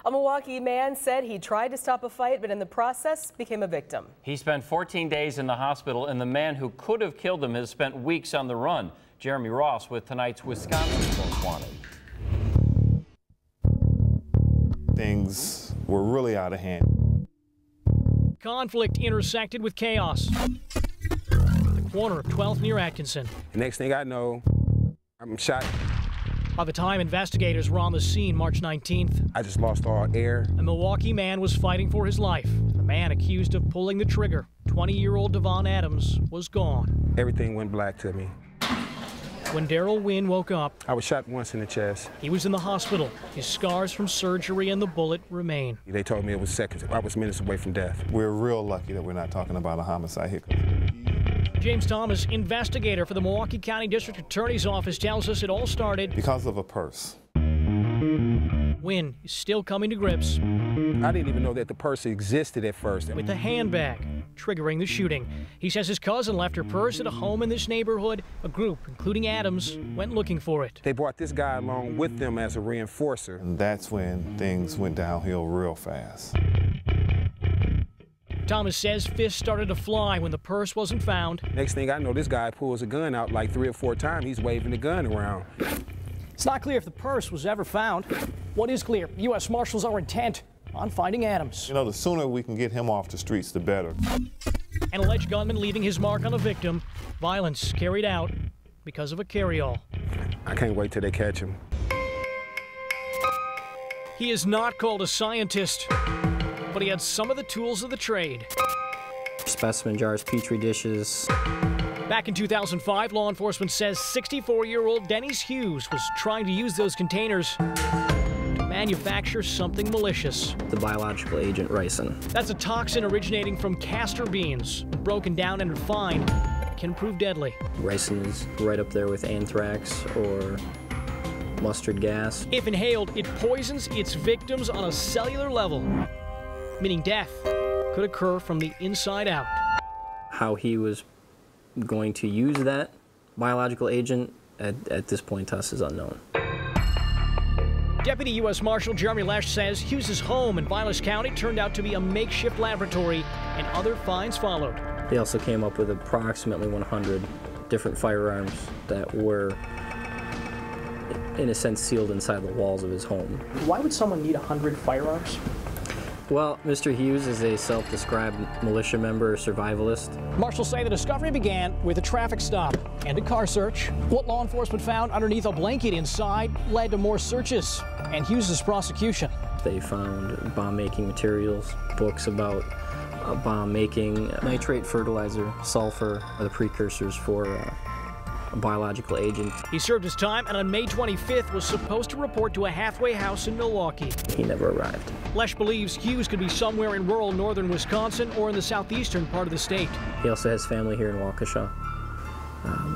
A Milwaukee man said he tried to stop a fight, but in the process became a victim. He spent 14 days in the hospital, and the man who could have killed him has spent weeks on the run. Jeremy Ross with tonight's Wisconsin Most Wanted. Things were really out of hand. Conflict intersected with chaos. The corner of 12th near Atkinson. The next thing I know, I'm shot. By the time investigators were on the scene March 19th, I just lost all air. a Milwaukee man was fighting for his life. The man accused of pulling the trigger, 20-year-old Devon Adams, was gone. Everything went black to me. When Darrell Wynn woke up, I was shot once in the chest. he was in the hospital. His scars from surgery and the bullet remain. They told me it was seconds. I was minutes away from death. We're real lucky that we're not talking about a homicide here. James Thomas, investigator for the Milwaukee County District Attorney's Office, tells us it all started Because of a purse. Wynn is still coming to grips I didn't even know that the purse existed at first. with the handbag, triggering the shooting. He says his cousin left her purse at a home in this neighborhood. A group, including Adams, went looking for it. They brought this guy along with them as a reinforcer. And that's when things went downhill real fast. Thomas says fists started to fly when the purse wasn't found. Next thing I know, this guy pulls a gun out like 3 or 4 times. He's waving the gun around. It's not clear if the purse was ever found. What is clear, U.S. Marshals are intent on finding Adams. You know, the sooner we can get him off the streets, the better. An alleged gunman leaving his mark on a victim. Violence carried out because of a carryall. I can't wait till they catch him. He is not called a scientist, but he had some of the tools of the trade. Specimen jars, petri dishes. Back in 2005, law enforcement says 64-year-old Denny Hughes was trying to use those containers to manufacture something malicious. The biological agent ricin. That's a toxin originating from castor beans. When broken down and refined, it can prove deadly. Ricin is right up there with anthrax or mustard gas. If inhaled, it poisons its victims on a cellular level, meaning death could occur from the inside out. How he was going to use that biological agent at this point to us is unknown. Deputy U.S. Marshal Jeremy Lesh says Hughes' home in Vilas County turned out to be a makeshift laboratory, and other finds followed. They also came up with approximately 100 different firearms that were, in a sense, sealed inside the walls of his home. Why would someone need 100 firearms? Well, Mr. Hughes is a self-described militia member or survivalist. Marshals say the discovery began with a traffic stop and a car search. What law enforcement found underneath a blanket inside led to more searches and Hughes' prosecution. They found bomb-making materials, books about bomb making. Nitrate fertilizer, sulfur are the precursors for a biological agent. He served his time and on May 25th was supposed to report to a halfway house in Milwaukee. He never arrived. Lesh believes Hughes could be somewhere in rural northern Wisconsin or in the southeastern part of the state. He also has family here in Waukesha,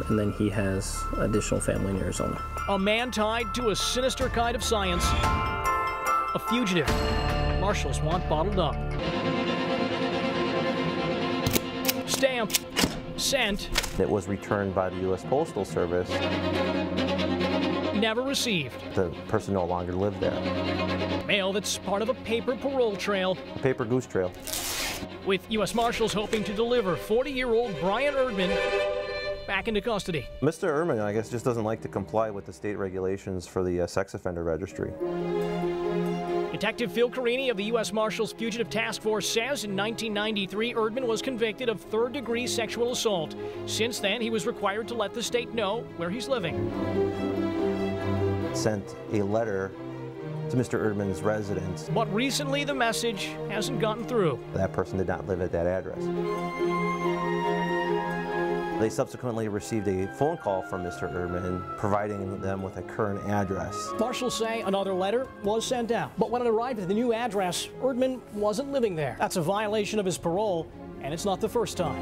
and then he has additional family in Arizona. A man tied to a sinister kind of science. A fugitive marshals want bottled up. Stamped. Sent. It was returned by the U.S. Postal Service. Never received. The person no longer lived there. Mail that's part of a paper parole trail. A paper goose trail. With U.S. Marshals hoping to deliver 40-year-old Brian Ortman back into custody. Mr. Ortman, I guess, just doesn't like to comply with the state regulations for the sex offender registry. Detective Phil Carini of the U.S. Marshals Fugitive Task Force says in 1993, Ortman was convicted of third-degree sexual assault. Since then, he was required to let the state know where he's living. Sent a letter to Mr. Ortman's residence. But recently, the message hasn't gotten through. That person did not live at that address. They subsequently received a phone call from Mr. Ortman providing them with a current address. Marshals say another letter was sent out, but when it arrived at the new address, Ortman wasn't living there. That's a violation of his parole, and it's not the first time.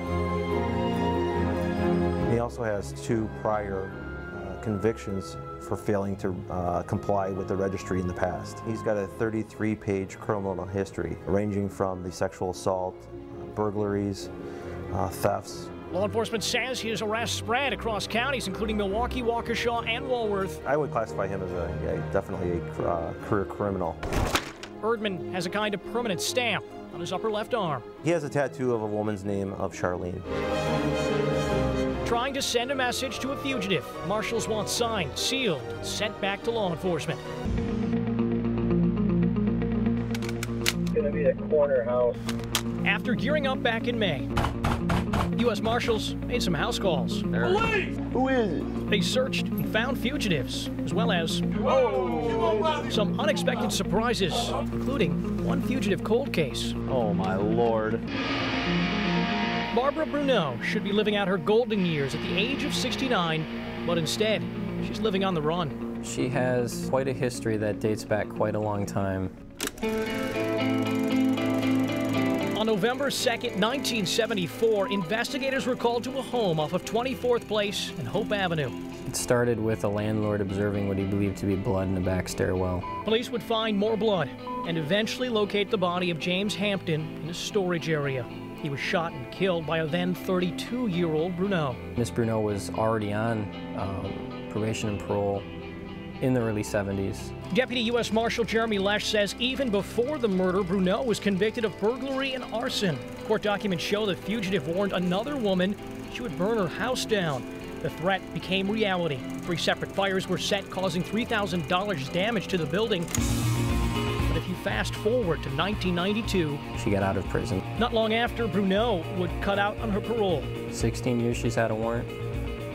He also has 2 prior convictions for failing to comply with the registry in the past. He's got a 33-page criminal history, ranging from the sexual assault, burglaries, thefts. Law enforcement says his arrests spread across counties, including Milwaukee, Waukesha, and Walworth. I would classify him as definitely a career criminal. Ortman has a kind of permanent stamp on his upper left arm. He has a tattoo of a woman's name of Charlene. Trying to send a message to a fugitive, marshals want signed, sealed, sent back to law enforcement. It's gonna be the corner house. After gearing up back in May, U.S. Marshals made some house calls. Police! Who is it? They searched and found fugitives, as well as some unexpected surprises, including one fugitive cold case. Oh my Lord. Barbara Bruno should be living out her golden years at the age of 69, but instead, she's living on the run. She has quite a history that dates back quite a long time. On November 2nd, 1974, investigators were called to a home off of 24th Place and Hope Avenue. It started with a landlord observing what he believed to be blood in the back stairwell. Police would find more blood and eventually locate the body of James Hampton in a storage area. He was shot and killed by a then 32-year-old Bruno. Miss Bruno was already on probation and parole in the early 70s. Deputy U.S. Marshal Jeremy Lesh says even before the murder, Bruno was convicted of burglary and arson. Court documents show the fugitive warned another woman she would burn her house down. The threat became reality. 3 separate fires were set, causing $3,000 damage to the building. But if you fast forward to 1992, She got out of prison. not long after, Bruno would cut out on her parole. 16 years she's had a warrant.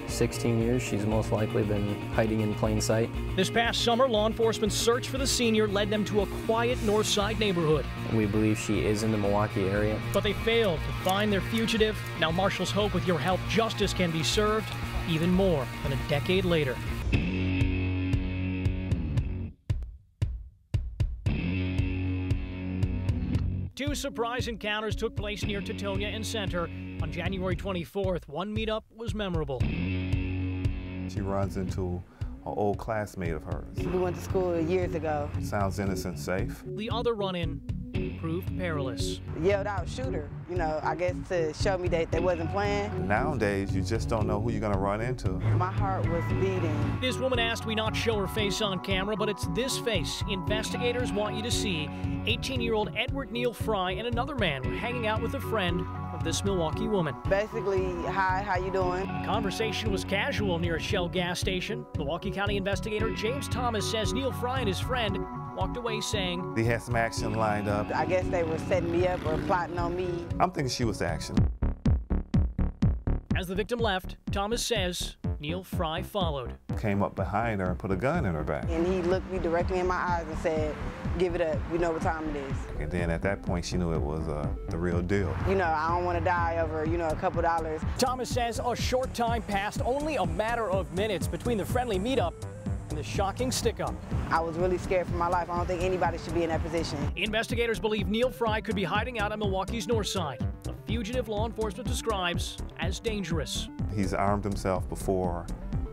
16 years she's most likely been hiding in plain sight. This past summer, law enforcement's search for the senior led them to a quiet north side neighborhood. We believe she is in the Milwaukee area. But they failed to find their fugitive. Now marshals hope with your help, justice can be served even more than a decade later. Two surprise encounters took place near Teutonia and Center. On January 24th, one meetup was memorable. She runs into an old classmate of hers. We went to school years ago. Sounds innocent, safe. The other run-in proved perilous. Yelled out, shooter, you know, I guess to show me that they wasn't playing. Nowadays, you just don't know who you're gonna run into. My heart was beating. This woman asked we not show her face on camera, but it's this face investigators want you to see. 18-year-old Edward Neal Fry and another man were hanging out with a friend of this Milwaukee woman. Basically, hi, how you doing? The conversation was casual near a Shell gas station. Milwaukee County investigator James Thomas says Neal Fry and his friend walked away saying, They had some action lined up. I guess they were setting me up or plotting on me. I'm thinking she was the action. As the victim left, Thomas says Neal Fry followed. Came up behind her and put a gun in her back. And he looked me directly in my eyes and said, give it up, you know what time it is. And then at that point, she knew it was the real deal. You know, I don't want to die over, you know, a couple dollars. Thomas says a short time passed, only a matter of minutes between the friendly meetup and the shocking stick-up. I was really scared for my life. I don't think anybody should be in that position. Investigators believe Neal Fry could be hiding out on Milwaukee's north side, a fugitive law enforcement describes as dangerous. He's armed himself before,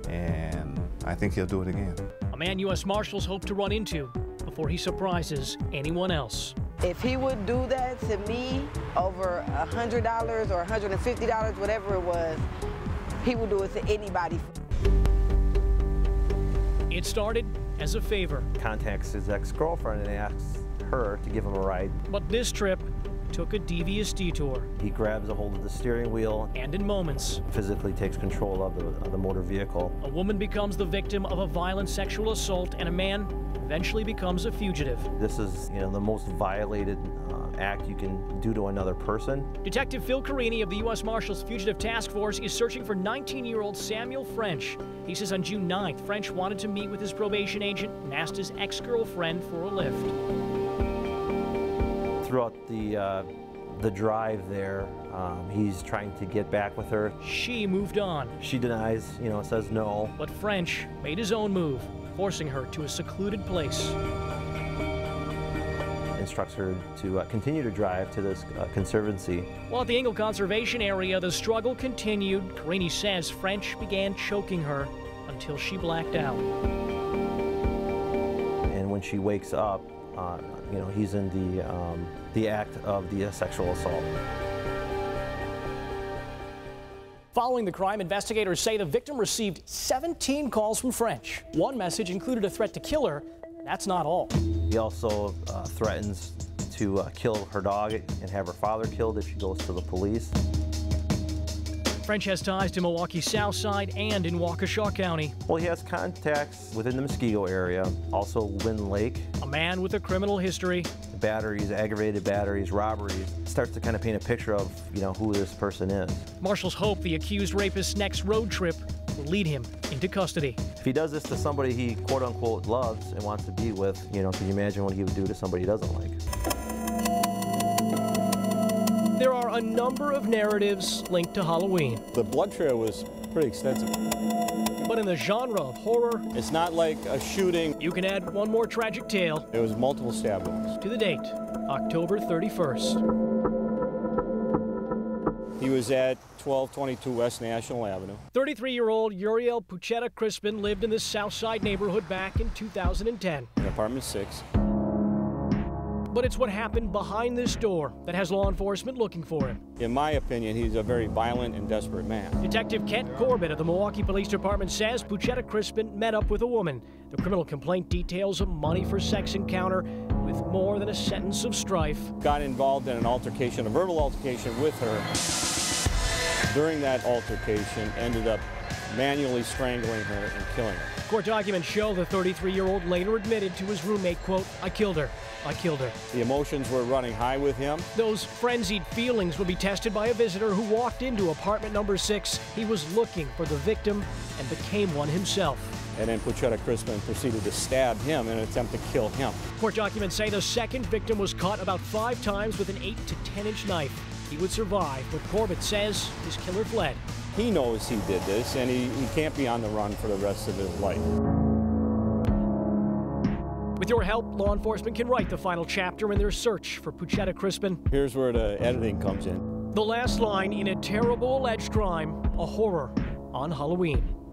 and I think he'll do it again. A man U.S. Marshals hope to run into before he surprises anyone else. If he would do that to me over $100 or $150, whatever it was, he would do it to anybody. It started as a favor. Contacts his ex-girlfriend and asks her to give him a ride. But this trip took a devious detour. He grabs a hold of the steering wheel And in moments, physically takes control of the motor vehicle. a woman becomes the victim of a violent sexual assault and a man eventually becomes a fugitive. This is, you know, the most violated act you can do to another person. Detective Phil Carini of the U.S. Marshals Fugitive Task Force is searching for 19-year-old Samuel French. He says on June 9th, French wanted to meet with his probation agent and asked his ex-girlfriend for a lift. Throughout the drive there, he's trying to get back with her. She moved on, She denies, you know, says no. but French made his own move, forcing her to a secluded place. Instructs her to continue to drive to this conservancy. While at the Engle Conservation Area, the struggle continued. Carini says French began choking her until she blacked out. And when she wakes up, you know, he's in the act of the sexual assault. Following the crime, investigators say the victim received 17 calls from French. One message included a threat to kill her, That's not all. He also threatens to kill her dog and have her father killed if she goes to the police. French has ties to Milwaukee's South Side and in Waukesha County. Well, he has contacts within the Muskego area, also Lynn Lake. A man with a criminal history. Batteries, aggravated batteries, robberies. Starts to kind of paint a picture of, who this person is. Marshals hope the accused rapist's next road trip will lead him into custody. If he does this to somebody he quote-unquote loves and wants to be with, can you imagine what he would do to somebody he doesn't like? There are a number of narratives linked to Halloween. The blood trail was pretty extensive. But in the genre of horror, it's not like a shooting. You can add one more tragic tale. It was multiple stab wounds. To the date, October 31st. He was at 1222 West National Avenue. 33-year-old Uriel Crispin lived in this South Side neighborhood back in 2010. In apartment 6. But it's what happened behind this door that has law enforcement looking for him. In my opinion, he's a very violent and desperate man. Detective Kent Corbett of the Milwaukee Police Department says Crispin met up with a woman. The criminal complaint details a money for sex encounter with more than a sentence of strife. Got involved in an altercation, a verbal altercation with her. During that altercation, ended up manually strangling her and killing her. Court documents show the 33-year-old later admitted to his roommate, quote, I killed her. The emotions were running high with him. Those frenzied feelings would be tested by a visitor who walked into apartment number 6. He was looking for the victim and became one himself. And then Crispin proceeded to stab him in an attempt to kill him. Court documents say the second victim was caught about 5 times with an 8 to 10-inch knife. He would survive, but Corbett says his killer fled. He knows he did this, and he can't be on the run for the rest of his life. With your help, law enforcement can write the final chapter in their search for Crispin. Here's where the editing comes in. The last line in a terrible alleged crime, a horror on Halloween.